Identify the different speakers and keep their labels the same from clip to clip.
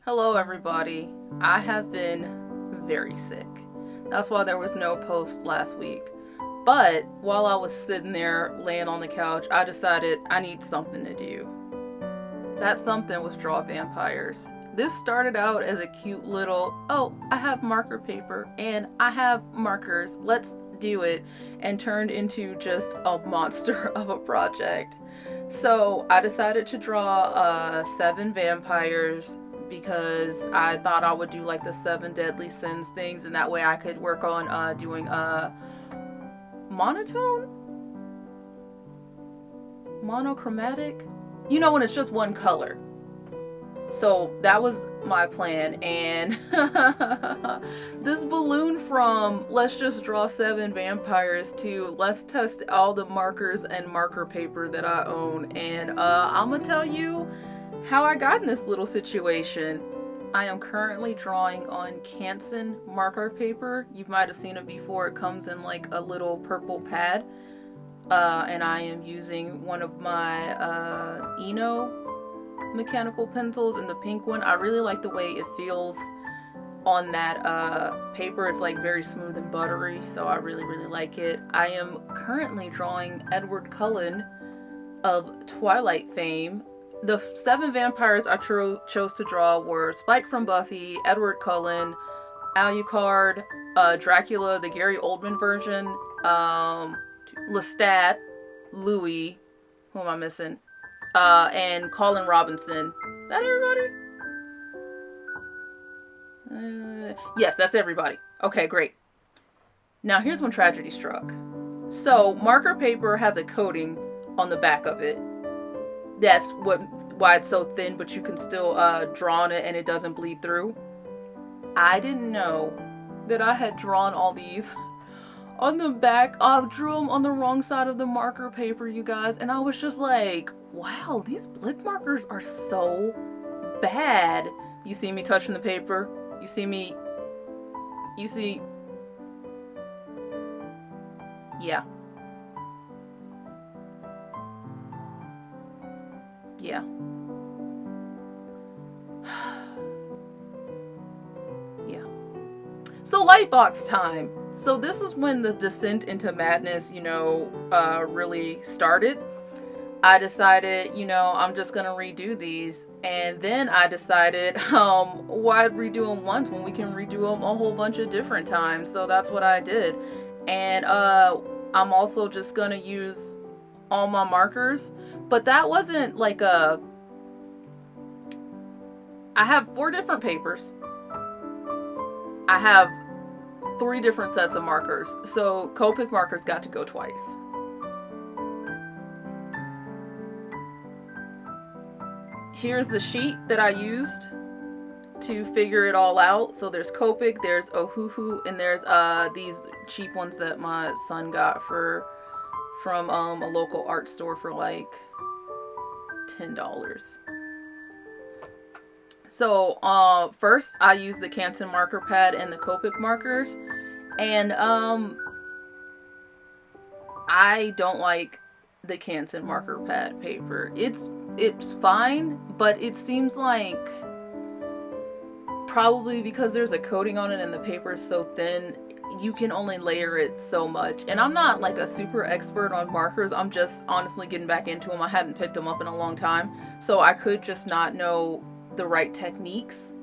Speaker 1: Hello everybody. I have been very sick. That's why there was no post last week. But while I was sitting there laying on the couch, I decided I need something to do. That something was draw vampires. This started out as a cute little, oh, I have marker paper and I have markers, let's do it, and turned into just a monster of a project. So I decided to draw 7 vampires because I thought I would do like the 7 deadly sins things, and that way I could work on doing monotone? Monochromatic? You know, when it's just one color. So that was my plan, and this balloon from let's just draw 7 vampires to let's test all the markers and marker paper that I own, and I'm gonna tell you how I got in this little situation. I am currently drawing on canson marker paper. You might have seen it before. It comes in like a little purple pad, and I am using one of my Eno mechanical pencils in the pink one. I really like the way it feels on that paper. It's like very smooth and buttery, so I really like it. I am currently drawing Edward Cullen of Twilight fame. The 7 vampires I chose to draw were Spike from Buffy, Edward Cullen, Alucard, Dracula, the Gary Oldman version, Lestat, Louis, who am I missing? And Colin Robinson. That everybody? Yes, that's everybody. Okay, great. Now here's when tragedy struck. So marker paper has a coating on the back of it. That's why it's so thin, but you can still draw on it and it doesn't bleed through. I didn't know that I had drawn all these on the back. I drew them on the wrong side of the marker paper, you guys, and I was just like, wow, these blick markers are so bad. You see me touching the paper? You see, yeah. Yeah. Yeah. So lightbox time. So this is when the descent into madness, really started. I decided, I'm just gonna redo these, and then I decided, why redo them once when we can redo them a whole bunch of different times? So that's what I did, and I'm also just gonna use all my markers, but that wasn't like I have 4 different papers. I have 3 different sets of markers, so Copic markers got to go twice. Here's the sheet that I used to figure it all out. So there's Copic, there's Ohuhu, and there's these cheap ones that my son got from a local art store for like $10. So first I used the canson marker pad and the Copic markers, and I don't like the canson marker pad paper. It's fine, but it seems like probably because there's a coating on it and the paper is so thin, you can only layer it so much. And I'm not like a super expert on markers. I'm just honestly getting back into them. I hadn't picked them up in a long time, so I could just not know the right techniques.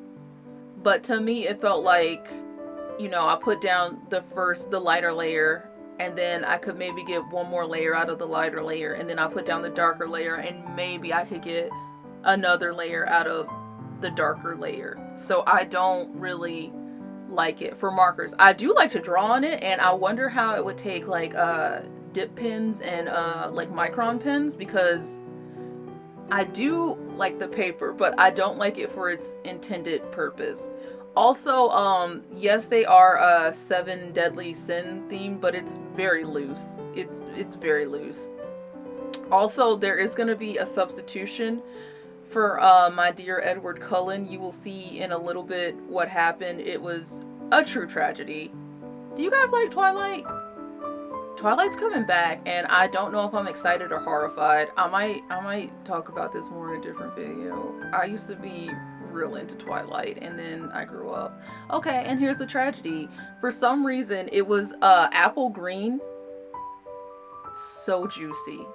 Speaker 1: But to me it felt like, I put down the lighter layer, and then I could maybe get one more layer out of the lighter layer, and then I put down the darker layer, and maybe I could get another layer out of the darker layer. So I don't really like it for markers. I do like to draw on it, and I wonder how it would take like dip pens and like micron pens, because I do like the paper, but I don't like it for its intended purpose. Also, yes, they are 7 deadly sin themed, but it's very loose. It's very loose. Also, there is going to be a substitution for my dear Edward Cullen. You will see in a little bit what happened. It was a true tragedy. Do you guys like Twilight? Twilight's coming back, and I don't know if I'm excited or horrified. I might talk about this more in a different video. I used to be real into Twilight, and then I grew up. Okay, and here's the tragedy. For some reason, it was apple green. So juicy.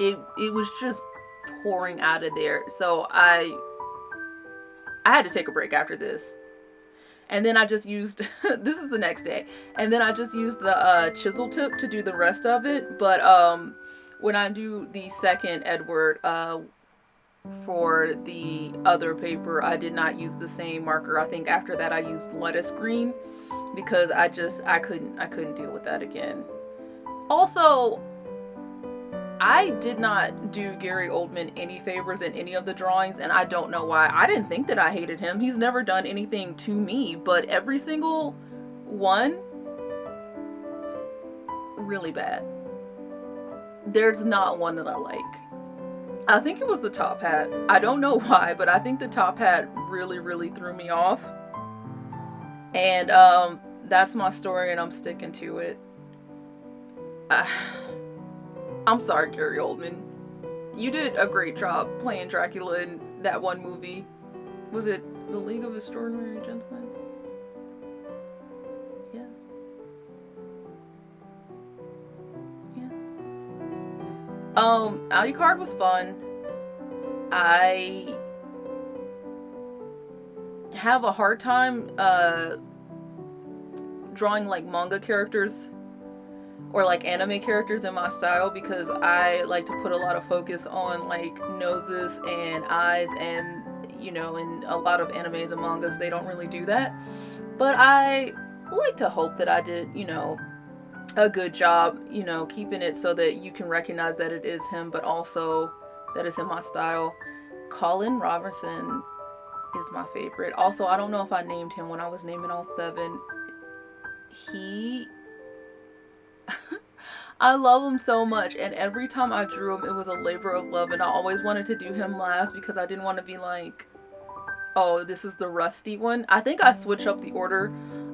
Speaker 1: It was just pouring out of there. So I had to take a break after this. And then I just used, this is the next day, and then I just used the chisel tip to do the rest of it. But when I do the second Edward for the other paper, I did not use the same marker. I think after that I used lettuce green, because I couldn't deal with that again. Also, I did not do Gary Oldman any favors in any of the drawings, and I don't know why. I didn't think that I hated him. He's never done anything to me, but every single one, really bad. There's not one that I like. I think it was the top hat. I don't know why, but I think the top hat really threw me off. And that's my story, and I'm sticking to it. I'm sorry, Gary Oldman. You did a great job playing Dracula in that one movie. Was it The League of Extraordinary Gentlemen? Yes. Yes. Alucard was fun. I have a hard time drawing like manga characters or like anime characters in my style, because I like to put a lot of focus on like noses and eyes, and you know, in a lot of animes and mangas they don't really do that. But I like to hope that I did, you know, a good job, you know, keeping it so that you can recognize that it is him, but also that it's in my style. Colin Robertson is my favorite. Also, I don't know if I named him when I was naming all 7. I love him so much, and every time I drew him it was a labor of love, and I always wanted to do him last because I didn't want to be like, oh, this is the rusty one. I think I switched up the order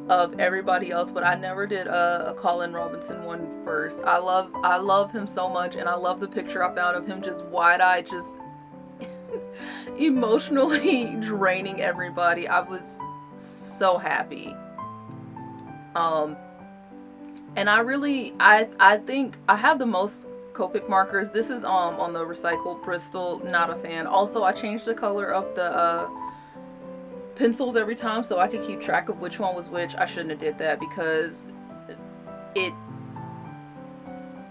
Speaker 1: of everybody else, but I never did a Colin Robinson one first. I love him so much, and I love the picture I found of him just wide-eyed, just emotionally draining everybody. I was so happy. And I think I have the most Copic markers. This is on the recycled Bristol. Not a fan. Also, I changed the color of the pencils every time so I could keep track of which one was which. I shouldn't have did that because it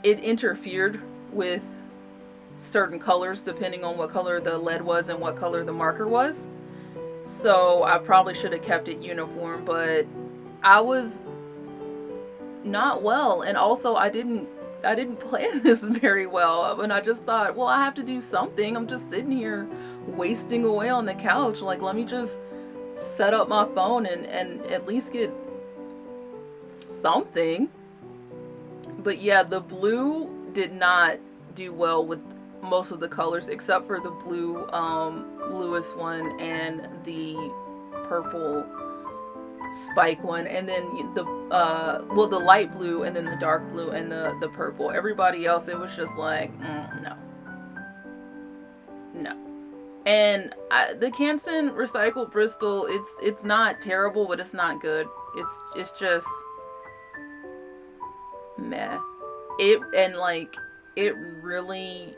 Speaker 1: interfered with certain colors depending on what color the lead was and what color the marker was. So I probably should have kept it uniform, but I was not well, and also I didn't plan this very well, and I just thought, well, I have to do something. I'm just sitting here wasting away on the couch, like, let me just set up my phone and at least get something. But yeah, the blue did not do well with most of the colors except for the blue Lewis one and the purple Spike one, and then the light blue, and then the dark blue, and the purple. Everybody else, it was just like, no. And the Canson recycled Bristol, it's not terrible, but it's not good. It's just meh. It really,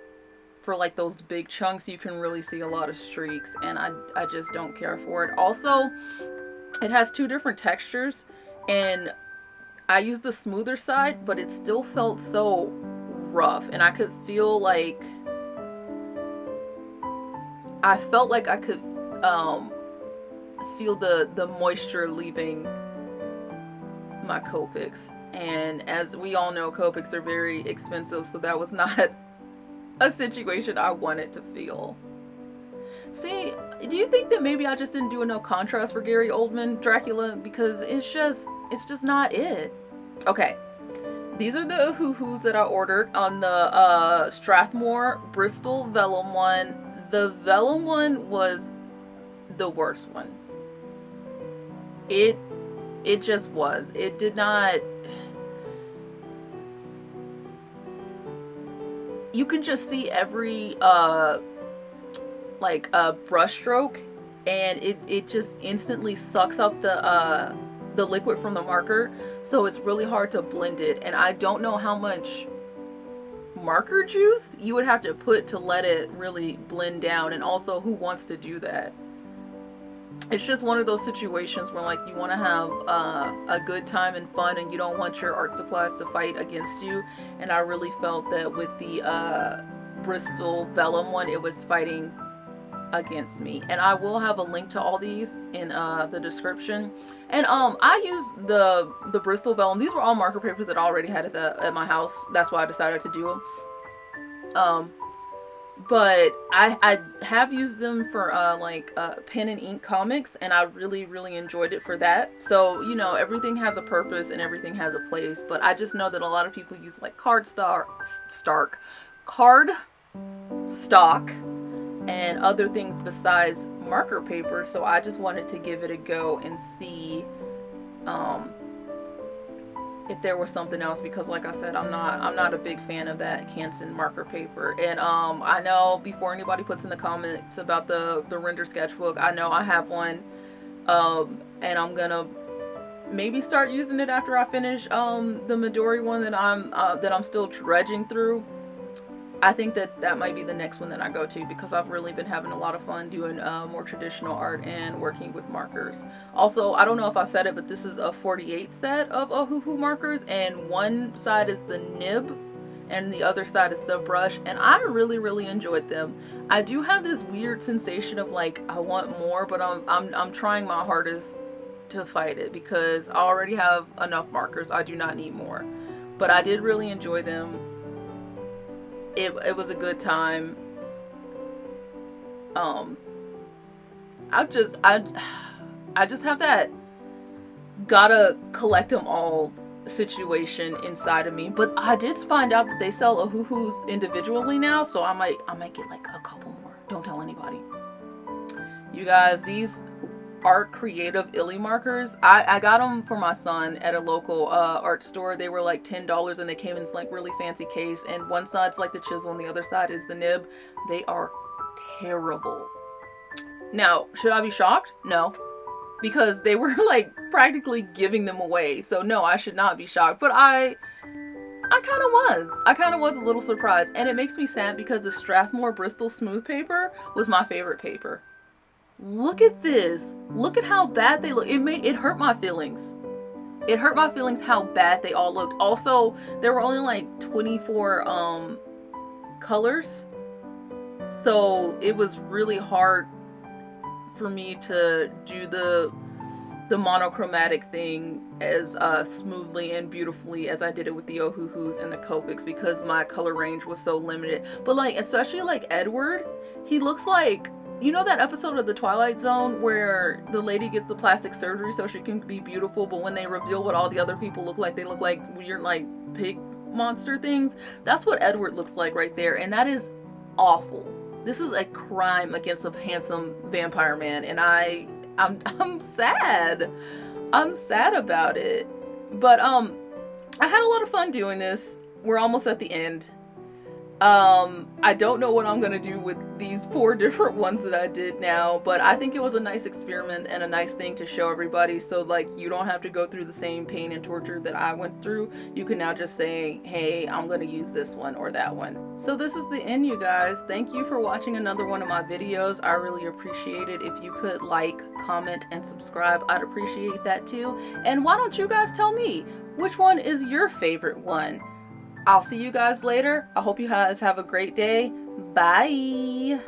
Speaker 1: for like those big chunks, you can really see a lot of streaks, and I just don't care for it. Also, it has 2 different textures, and I used the smoother side, but it still felt so rough, and I could feel like I felt like I could feel the moisture leaving my Copics, and as we all know, Copics are very expensive, so that was not a situation I wanted to feel. See, do you think that maybe I just didn't do enough contrast for Gary Oldman Dracula? Because it's just not it. Okay, these are the Ohuhus that I ordered on the Strathmore Bristol Vellum one. The Vellum one was the worst one. It just was. It did not. You can just see every like a brush stroke, and it just instantly sucks up the liquid from the marker, so it's really hard to blend it. And I don't know how much marker juice you would have to put to let it really blend down, and also who wants to do that. It's just one of those situations where like you want to have a good time and fun, and you don't want your art supplies to fight against you. And I really felt that with the Bristol Vellum one, it was fighting against me. And I will have a link to all these in the description. And I used the Bristol Vellum. These were all marker papers that I already had at my house. That's why I decided to do them. But I have used them for like pen and ink comics, and I really enjoyed it for that. So, you know, everything has a purpose and everything has a place. But I just know that a lot of people use like cardstock and other things besides marker paper. So I just wanted to give it a go and see if there was something else, because like I said, I'm not a big fan of that canson marker paper. And I know, before anybody puts in the comments about the render sketchbook, I know I have one, and I'm gonna maybe start using it after I finish the Midori one that I'm still dredging through. I think that might be the next one that I go to, because I've really been having a lot of fun doing more traditional art and working with markers. Also, I don't know if I said it, but this is a 48 set of Ohuhu markers, and one side is the nib and the other side is the brush, and I really enjoyed them. I do have this weird sensation of like I want more, but I'm trying my hardest to fight it, because I already have enough markers. I do not need more. But I did really enjoy them. It was a good time. I just have that gotta collect them all situation inside of me. But I did find out that they sell Ohuhus individually now, so I might get like a couple more. Don't tell anybody. You guys, these art creative illy markers, I got them for my son at a local art store. They were like $10, and they came in this like really fancy case, and one side's like the chisel and the other side is the nib. They are terrible. Now, should I be shocked? No, because they were like practically giving them away. So no, I should not be shocked. But I kind of was a little surprised, and it makes me sad because the Strathmore Bristol smooth paper was my favorite paper. Look at this. Look at how bad they look. It hurt my feelings. It hurt my feelings how bad they all looked. Also, there were only like 24 colors. So it was really hard for me to do the monochromatic thing as smoothly and beautifully as I did it with the Ohuhus and the Copics, because my color range was so limited. But like, especially like Edward, he looks like, you know that episode of The Twilight Zone where the lady gets the plastic surgery so she can be beautiful, but when they reveal what all the other people look like, they look like weird like pig monster things? That's what Edward looks like right there, and that is awful. This is a crime against a handsome vampire man, and I'm sad. I'm sad about it. But I had a lot of fun doing this. We're almost at the end. I don't know what I'm gonna do with these 4 different ones that I did now, but I think it was a nice experiment and a nice thing to show everybody, so like you don't have to go through the same pain and torture that I went through. You can now just say, hey, I'm gonna use this one or that one. So this is the end, you guys. Thank you for watching another one of my videos. I really appreciate it. If you could like, comment, and subscribe, I'd appreciate that too. And why don't you guys tell me, which one is your favorite one? I'll see you guys later. I hope you guys have a great day. Bye.